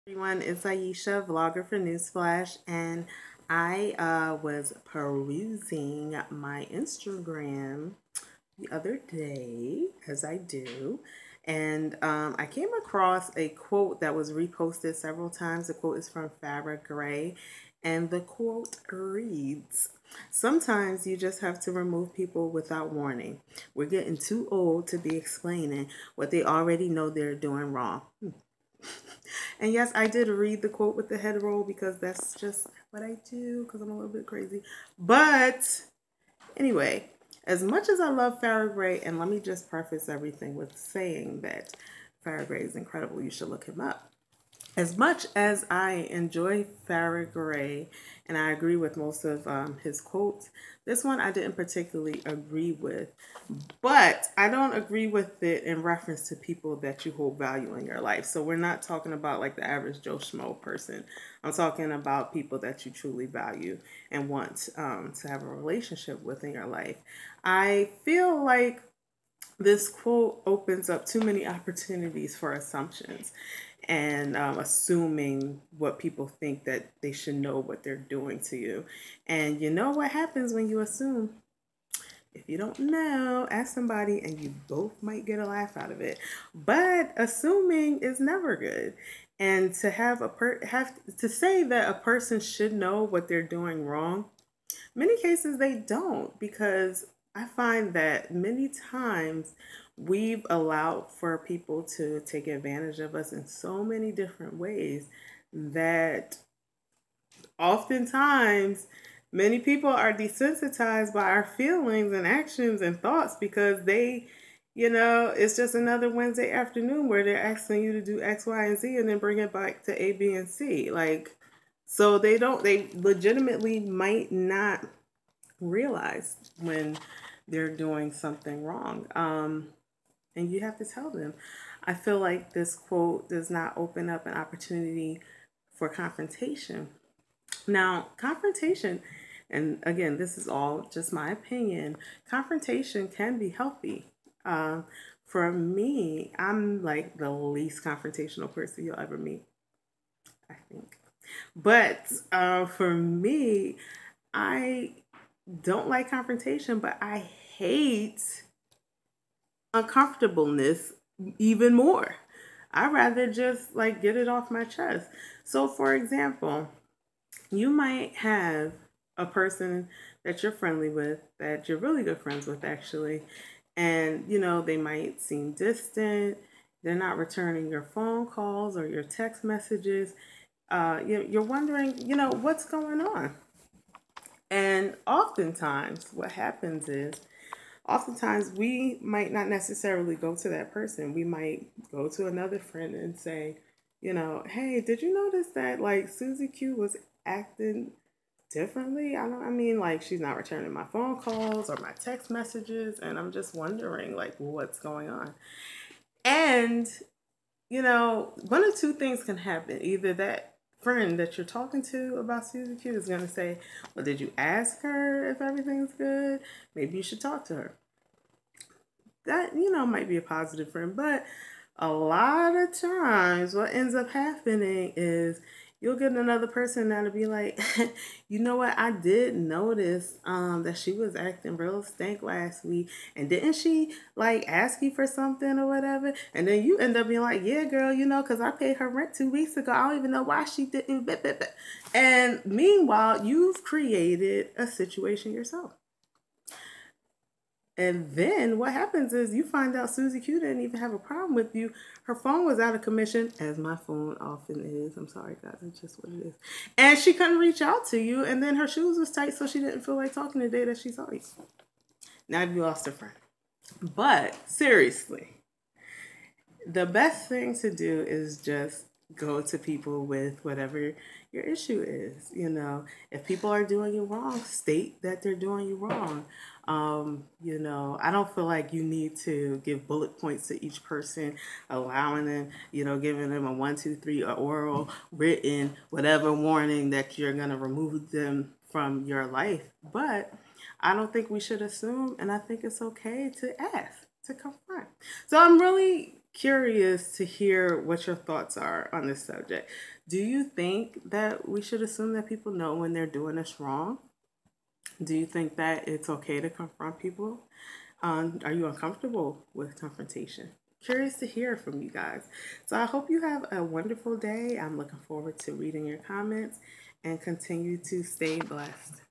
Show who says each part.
Speaker 1: Everyone, it's Aisha, vlogger for Newsflash, and I was perusing my Instagram the other day, as I do, and I came across a quote that was reposted several times. The quote is from Farrah Gray, and the quote reads, "Sometimes you just have to remove people without warning. We're getting too old to be explaining what they already know they're doing wrong." And yes, I did read the quote with the head roll because that's just what I do because I'm a little bit crazy. But anyway, as much as I love Farrah Gray, and let me just preface everything with saying that Farrah Gray is incredible. You should look him up. As much as I enjoy Farrah Gray, and I agree with most of his quotes, this one I didn't particularly agree with. But I don't agree with it in reference to people that you hold value in your life. So we're not talking about like the average Joe Schmo person. I'm talking about people that you truly value and want to have a relationship with in your life. I feel like this quote opens up too many opportunities for assumptions and assuming what people think that they should know what they're doing to you. And you know what happens when you assume? If you don't know, ask somebody and you both might get a laugh out of it. But assuming is never good. And to have to say that a person should know what they're doing wrong, many cases they don't, because I find that many times we've allowed for people to take advantage of us in so many different ways that oftentimes many people are desensitized by our feelings and actions and thoughts because it's just another Wednesday afternoon where they're asking you to do X, Y, and Z and then bring it back to A, B, and C. So they legitimately might not realize when they're doing something wrong. And you have to tell them. I feel like this quote does not open up an opportunity for confrontation. Now, confrontation, and again, this is all just my opinion, confrontation can be healthy. Um, for me, I'm like the least confrontational person you'll ever meet, I think. But for me, I don't like confrontation, but I hate uncomfortableness even more. I rather just like get it off my chest. So, for example, you might have a person that you're friendly with, that you're really good friends with, actually, and they might seem distant. They're not returning your phone calls or your text messages. You're wondering, what's going on. And what happens is, oftentimes we might not necessarily go to that person. We might go to another friend and say, hey, did you notice that like Susie Q was acting differently? Like she's not returning my phone calls or my text messages, and I'm just wondering like what's going on. And one of two things can happen. Either that friend that you're talking to about Susie Q is going to say, well, did you ask her if everything's good? Maybe you should talk to her. That, might be a positive friend. But a lot of times, what ends up happening is you'll get another person that'll be like, you know what, I did notice that she was acting real stank last week, and didn't she like ask you for something or whatever? And then you end up being like, yeah, girl, because I paid her rent 2 weeks ago. I don't even know why she didn't. And meanwhile, you've created a situation yourself. And then what happens is you find out Susie Q didn't even have a problem with you. Her phone was out of commission, as my phone often is. I'm sorry, guys. It's just what it is. And she couldn't reach out to you. And then her shoes was tight, so she didn't feel like talking the day that she saw you. Now you lost a friend. But seriously, the best thing to do is just go to people with whatever your issue is. If people are doing you wrong, state that they're doing you wrong. I don't feel like you need to give bullet points to each person, allowing them, giving them a 1, 2, 3, or oral, written, whatever warning that you're going to remove them from your life. But I don't think we should assume, and I think it's okay to ask, to confront. So I'm really curious to hear what your thoughts are on this subject. Do you think that we should assume that people know when they're doing us wrong? Do you think that it's okay to confront people? Are you uncomfortable with confrontation? Curious to hear from you guys. So I hope you have a wonderful day. I'm looking forward to reading your comments and continue to stay blessed.